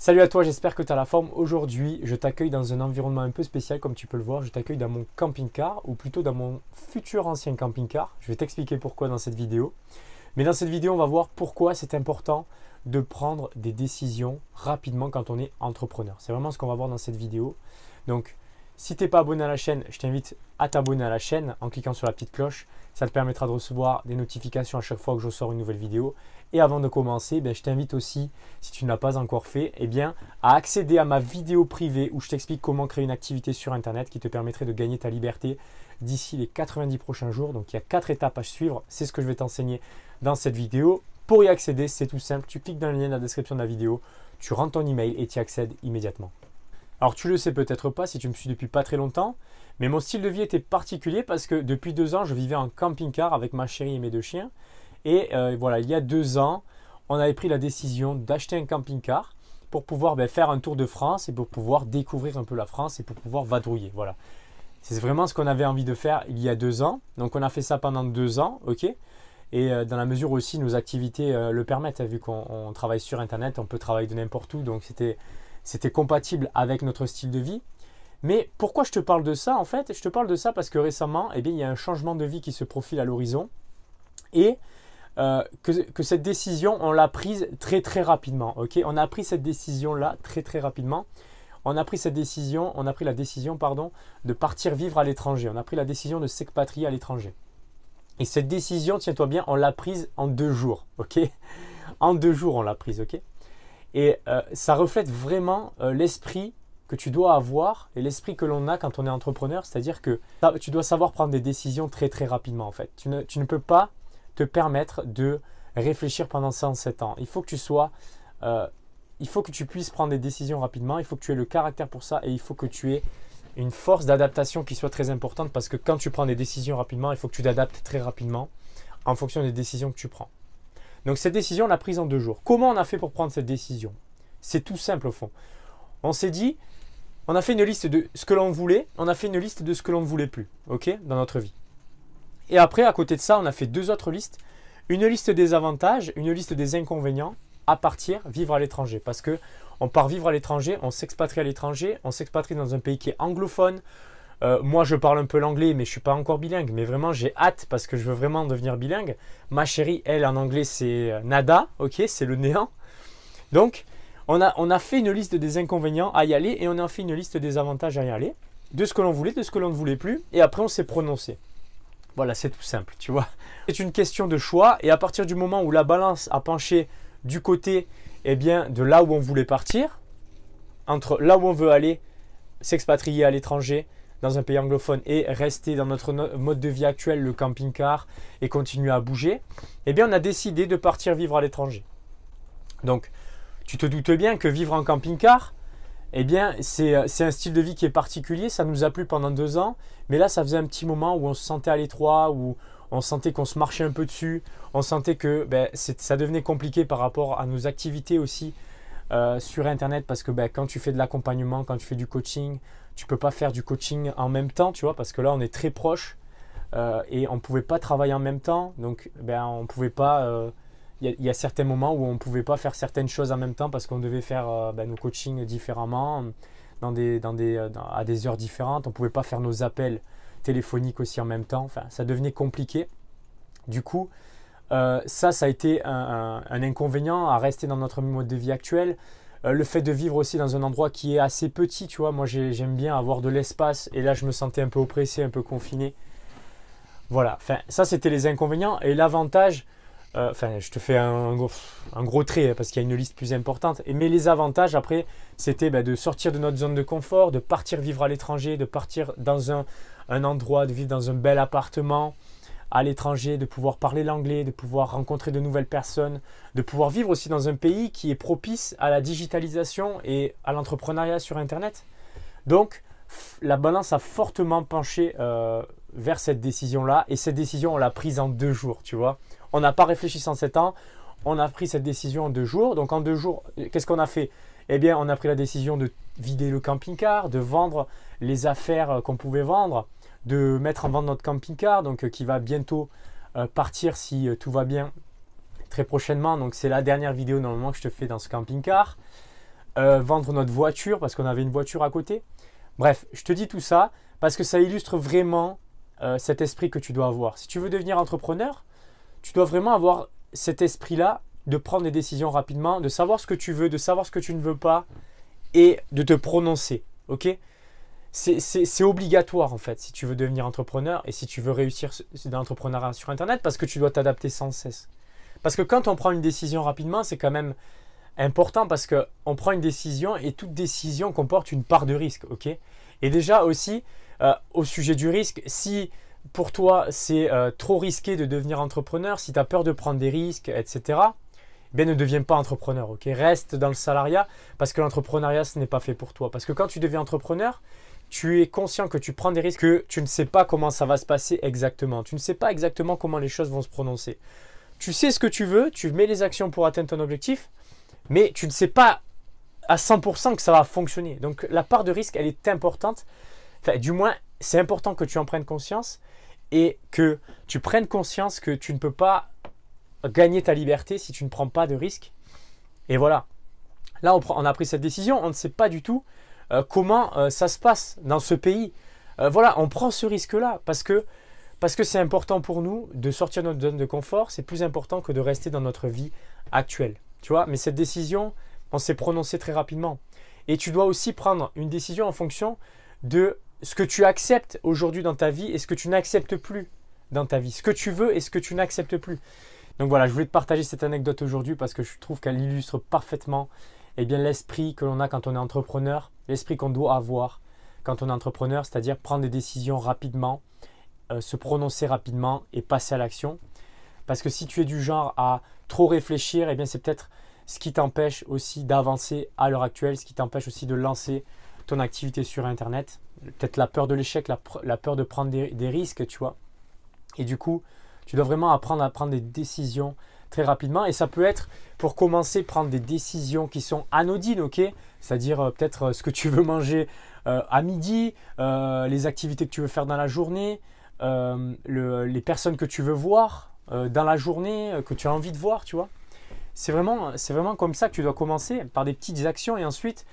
Salut à toi, j'espère que tu as la forme. Aujourd'hui, je t'accueille dans un environnement un peu spécial, comme tu peux le voir. Je t'accueille dans mon camping-car, ou plutôt dans mon futur ancien camping-car. Je vais t'expliquer pourquoi dans cette vidéo. Mais dans cette vidéo, on va voir pourquoi c'est important de prendre des décisions rapidement quand on est entrepreneur. C'est vraiment ce qu'on va voir dans cette vidéo. Donc, si tu n'es pas abonné à la chaîne, je t'invite à t'abonner à la chaîne en cliquant sur la petite cloche. Ça te permettra de recevoir des notifications à chaque fois que je sors une nouvelle vidéo. Et avant de commencer, je t'invite aussi, si tu ne l'as pas encore fait, à accéder à ma vidéo privée où je t'explique comment créer une activité sur Internet qui te permettrait de gagner ta liberté d'ici les 90 prochains jours. Donc, il y a 4 étapes à suivre. C'est ce que je vais t'enseigner dans cette vidéo. Pour y accéder, c'est tout simple. Tu cliques dans le lien dans la description de la vidéo, tu rentres ton email et tu y accèdes immédiatement. Alors, tu le sais peut-être pas si tu me suis depuis pas très longtemps, mais mon style de vie était particulier parce que depuis 2 ans, je vivais en camping-car avec ma chérie et mes 2 chiens. Et voilà, il y a 2 ans, on avait pris la décision d'acheter un camping-car pour pouvoir faire un tour de France et pour pouvoir découvrir un peu la France et pour pouvoir vadrouiller. Voilà, c'est vraiment ce qu'on avait envie de faire il y a 2 ans. Donc, on a fait ça pendant 2 ans, ok. Et dans la mesure aussi, nos activités le permettent. Vu qu'on travaille sur Internet, on peut travailler de n'importe où. Donc, c'était compatible avec notre style de vie. Mais pourquoi je te parle de ça en fait? Je te parle de ça parce que récemment, il y a un changement de vie qui se profile à l'horizon. Et que cette décision, on l'a prise très très rapidement. Okay, on a pris cette décision-là très très rapidement. On a pris la décision de partir vivre à l'étranger. On a pris la décision de s'expatrier à l'étranger. Et cette décision, tiens-toi bien, on l'a prise en 2 jours. Ok, en 2 jours, on l'a prise. Ok. Et ça reflète vraiment l'esprit que tu dois avoir et l'esprit que l'on a quand on est entrepreneur. C'est-à-dire que tu dois savoir prendre des décisions très très rapidement en fait. Tu ne peux pas te permettre de réfléchir pendant 107 ans. Il faut que tu puisses prendre des décisions rapidement. Il faut que tu aies le caractère pour ça et il faut que tu aies une force d'adaptation qui soit très importante parce que quand tu prends des décisions rapidement, il faut que tu t'adaptes très rapidement en fonction des décisions que tu prends. Donc cette décision, on l'a prise en 2 jours. Comment on a fait pour prendre cette décision? C'est tout simple au fond. On s'est dit, on a fait une liste de ce que l'on voulait, on a fait une liste de ce que l'on ne voulait plus, ok, dans notre vie. Et après, à côté de ça, on a fait 2 autres listes. Une liste des avantages, une liste des inconvénients à partir vivre à l'étranger. Parce que on part vivre à l'étranger, on s'expatrie à l'étranger, on s'expatrie dans un pays qui est anglophone. Moi, je parle un peu l'anglais, mais je ne suis pas encore bilingue. Mais vraiment, j'ai hâte parce que je veux vraiment devenir bilingue. Ma chérie, elle, en anglais, c'est nada, ok, c'est le néant. Donc, on a fait une liste des inconvénients à y aller et on a fait une liste des avantages à y aller. De ce que l'on voulait, de ce que l'on ne voulait plus. Et après, on s'est prononcé. Voilà, c'est tout simple, tu vois. C'est une question de choix et à partir du moment où la balance a penché du côté de là où on voulait partir, entre là où on veut aller, s'expatrier à l'étranger, dans un pays anglophone et rester dans notre mode de vie actuel, le camping-car, et continuer à bouger, on a décidé de partir vivre à l'étranger. Donc, tu te doutes bien que vivre en camping-car, c'est un style de vie qui est particulier. Ça nous a plu pendant 2 ans, mais là, ça faisait un petit moment où on se sentait à l'étroit, où on sentait qu'on se marchait un peu dessus, on sentait que ça devenait compliqué par rapport à nos activités aussi sur Internet, parce que quand tu fais de l'accompagnement, quand tu fais du coaching, tu ne peux pas faire du coaching en même temps, tu vois, parce que là, on est très proche et on ne pouvait pas travailler en même temps. Donc, on pouvait pas... Il y a certains moments où on ne pouvait pas faire certaines choses en même temps parce qu'on devait faire nos coachings différemment, à des heures différentes. On ne pouvait pas faire nos appels téléphoniques aussi en même temps. Enfin, ça devenait compliqué. Du coup, ça a été un inconvénient à rester dans notre mode de vie actuel. Le fait de vivre aussi dans un endroit qui est assez petit, tu vois. Moi, j'aime bien avoir de l'espace et là, je me sentais un peu oppressé, un peu confiné. Voilà, enfin, ça, c'était les inconvénients. Et l'avantage... je te fais un gros trait parce qu'il y a une liste plus importante. Mais les avantages après, c'était de sortir de notre zone de confort, de partir vivre à l'étranger, de partir dans un endroit, de vivre dans un bel appartement à l'étranger, de pouvoir parler l'anglais, de pouvoir rencontrer de nouvelles personnes, de pouvoir vivre aussi dans un pays qui est propice à la digitalisation et à l'entrepreneuriat sur Internet. Donc, la balance a fortement penché vers cette décision-là. Et cette décision, on l'a prise en 2 jours, tu vois. On n'a pas réfléchi 107 ans, on a pris cette décision en 2 jours. Donc en 2 jours, qu'est-ce qu'on a fait? On a pris la décision de vider le camping-car, de vendre les affaires qu'on pouvait vendre, de mettre en vente notre camping-car, donc qui va bientôt partir si tout va bien très prochainement. Donc c'est la dernière vidéo normalement que je te fais dans ce camping-car. vendre notre voiture parce qu'on avait une voiture à côté. Bref, je te dis tout ça parce que ça illustre vraiment cet esprit que tu dois avoir. Si tu veux devenir entrepreneur, tu dois vraiment avoir cet esprit-là de prendre des décisions rapidement, de savoir ce que tu veux, de savoir ce que tu ne veux pas et de te prononcer. Ok ? C'est obligatoire en fait si tu veux devenir entrepreneur et si tu veux réussir dans l'entrepreneuriat sur Internet parce que tu dois t'adapter sans cesse. Parce que quand on prend une décision rapidement, c'est quand même important parce qu'on prend une décision et toute décision comporte une part de risque. Ok ? Et déjà aussi, au sujet du risque, si pour toi c'est trop risqué de devenir entrepreneur, si tu as peur de prendre des risques, etc., bien ne deviens pas entrepreneur. Ok ? Reste dans le salariat parce que l'entrepreneuriat, ce n'est pas fait pour toi. Parce que quand tu deviens entrepreneur, tu es conscient que tu prends des risques, que tu ne sais pas comment ça va se passer exactement. Tu ne sais pas exactement comment les choses vont se prononcer. Tu sais ce que tu veux, tu mets les actions pour atteindre ton objectif, mais tu ne sais pas à 100% que ça va fonctionner. Donc la part de risque, elle est importante. Enfin, du moins, c'est important que tu en prennes conscience et que tu prennes conscience que tu ne peux pas gagner ta liberté si tu ne prends pas de risque. Et voilà. Là, on a pris cette décision, on ne sait pas du tout comment ça se passe dans ce pays. Voilà, on prend ce risque-là parce que c'est important pour nous de sortir de notre zone de confort. C'est plus important que de rester dans notre vie actuelle. Tu vois, mais cette décision, on s'est prononcé très rapidement. Et tu dois aussi prendre une décision en fonction de ce que tu acceptes aujourd'hui dans ta vie et ce que tu n'acceptes plus dans ta vie. Ce que tu veux et ce que tu n'acceptes plus. Donc voilà, je voulais te partager cette anecdote aujourd'hui parce que je trouve qu'elle illustre parfaitement l'esprit que l'on a quand on est entrepreneur, l'esprit qu'on doit avoir quand on est entrepreneur, c'est-à-dire prendre des décisions rapidement, se prononcer rapidement et passer à l'action. Parce que si tu es du genre à trop réfléchir, c'est peut-être ce qui t'empêche aussi d'avancer à l'heure actuelle, ce qui t'empêche aussi de lancer ton activité sur Internet. Peut-être la peur de l'échec, la peur de prendre des risques, tu vois. Et du coup, tu dois vraiment apprendre à prendre des décisions très rapidement. Et ça peut être, pour commencer, prendre des décisions qui sont anodines, ok ? C'est-à-dire peut-être ce que tu veux manger à midi, les activités que tu veux faire dans la journée, les personnes que tu veux voir dans la journée, que tu as envie de voir, tu vois. C'est vraiment comme ça que tu dois commencer, par des petites actions et ensuite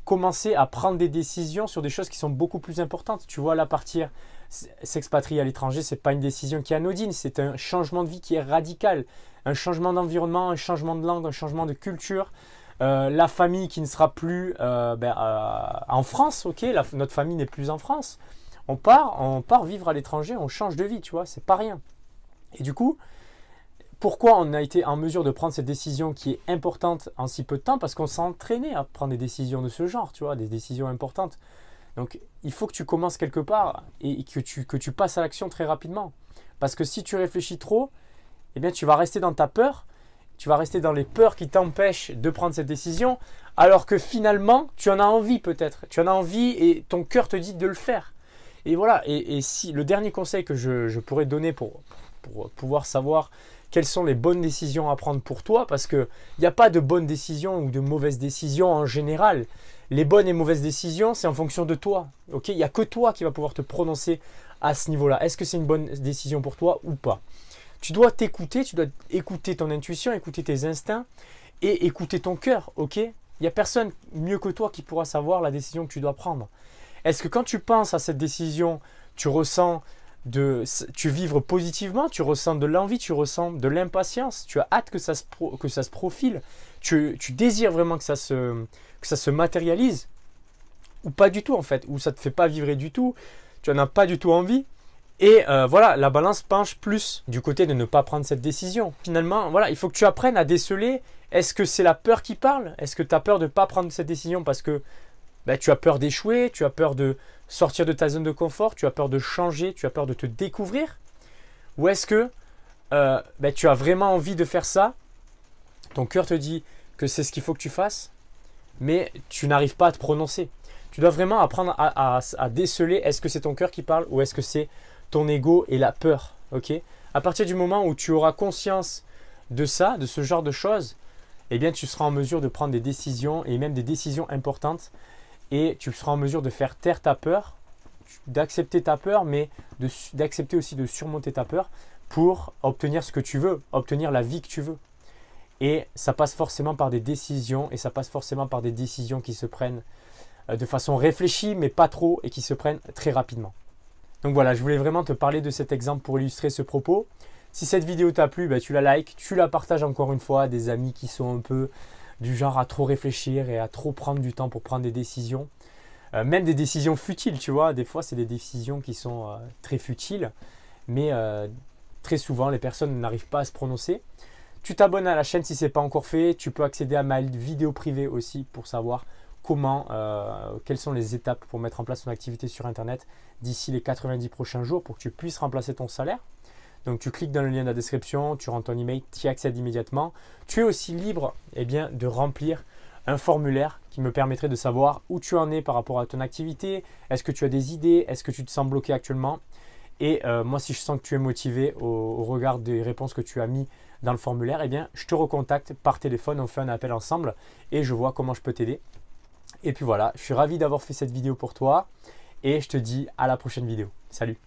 commencer à prendre des décisions sur des choses qui sont beaucoup plus importantes. Tu vois, là, partir s'expatrier à l'étranger, ce n'est pas une décision qui est anodine, c'est un changement de vie qui est radical, un changement d'environnement, un changement de langue, un changement de culture. La famille qui ne sera plus en France, ok, notre famille n'est plus en France. On part vivre à l'étranger, on change de vie, tu vois, c'est pas rien. Et du coup, pourquoi on a été en mesure de prendre cette décision qui est importante en si peu de temps? Parce qu'on s'est entraîné à prendre des décisions de ce genre, tu vois, des décisions importantes. Donc, il faut que tu commences quelque part et que tu passes à l'action très rapidement. Parce que si tu réfléchis trop, tu vas rester dans ta peur, tu vas rester dans les peurs qui t'empêchent de prendre cette décision, alors que finalement, tu en as envie peut-être. Tu en as envie et ton cœur te dit de le faire. Et voilà, et si le dernier conseil que je pourrais te donner pour pouvoir savoir quelles sont les bonnes décisions à prendre pour toi, parce qu'il n'y a pas de bonnes décisions ou de mauvaises décisions en général. Les bonnes et mauvaises décisions, c'est en fonction de toi. Okay, il n'y a que toi qui va pouvoir te prononcer à ce niveau-là. Est-ce que c'est une bonne décision pour toi ou pas? Tu dois t'écouter, tu dois écouter ton intuition, écouter tes instincts et écouter ton cœur. Okay, il n'y a personne mieux que toi qui pourra savoir la décision que tu dois prendre. Est-ce que quand tu penses à cette décision, tu vibres positivement, tu ressens de l'envie, tu ressens de l'impatience, tu as hâte que ça se profile, tu désires vraiment que ça se matérialise, ou pas du tout en fait, ou ça ne te fait pas vibrer du tout, tu n'en as pas du tout envie, et voilà, la balance penche plus du côté de ne pas prendre cette décision. Finalement, voilà, il faut que tu apprennes à déceler, est-ce que c'est la peur qui parle? Est-ce que tu as peur de ne pas prendre cette décision parce que tu as peur d'échouer, tu as peur de sortir de ta zone de confort, tu as peur de changer, tu as peur de te découvrir? Ou est-ce que tu as vraiment envie de faire ça? Ton cœur te dit que c'est ce qu'il faut que tu fasses, mais tu n'arrives pas à te prononcer. Tu dois vraiment apprendre à déceler, est-ce que c'est ton cœur qui parle ou est-ce que c'est ton ego et la peur, ok? À partir du moment où tu auras conscience de ça, de ce genre de choses, tu seras en mesure de prendre des décisions et même des décisions importantes. Et tu seras en mesure de faire taire ta peur, d'accepter ta peur, mais d'accepter aussi de surmonter ta peur pour obtenir ce que tu veux, obtenir la vie que tu veux. Et ça passe forcément par des décisions, et ça passe forcément par des décisions qui se prennent de façon réfléchie, mais pas trop, et qui se prennent très rapidement. Donc voilà, je voulais vraiment te parler de cet exemple pour illustrer ce propos. Si cette vidéo t'a plu, bah, tu la likes, tu la partages encore une fois à des amis qui sont un peu du genre à trop réfléchir et à trop prendre du temps pour prendre des décisions. Même des décisions futiles, tu vois. Des fois, c'est des décisions qui sont très futiles, mais très souvent, les personnes n'arrivent pas à se prononcer. Tu t'abonnes à la chaîne si ce n'est pas encore fait. Tu peux accéder à ma vidéo privée aussi pour savoir quelles sont les étapes pour mettre en place ton activité sur Internet d'ici les 90 prochains jours pour que tu puisses remplacer ton salaire. Donc tu cliques dans le lien de la description, tu rentres ton email, tu y accèdes immédiatement. Tu es aussi libre de remplir un formulaire qui me permettrait de savoir où tu en es par rapport à ton activité. Est-ce que tu as des idées? Est-ce que tu te sens bloqué actuellement? Et moi, si je sens que tu es motivé au regard des réponses que tu as mis dans le formulaire, eh bien, je te recontacte par téléphone, on fait un appel ensemble et je vois comment je peux t'aider. Et puis voilà, je suis ravi d'avoir fait cette vidéo pour toi et je te dis à la prochaine vidéo. Salut!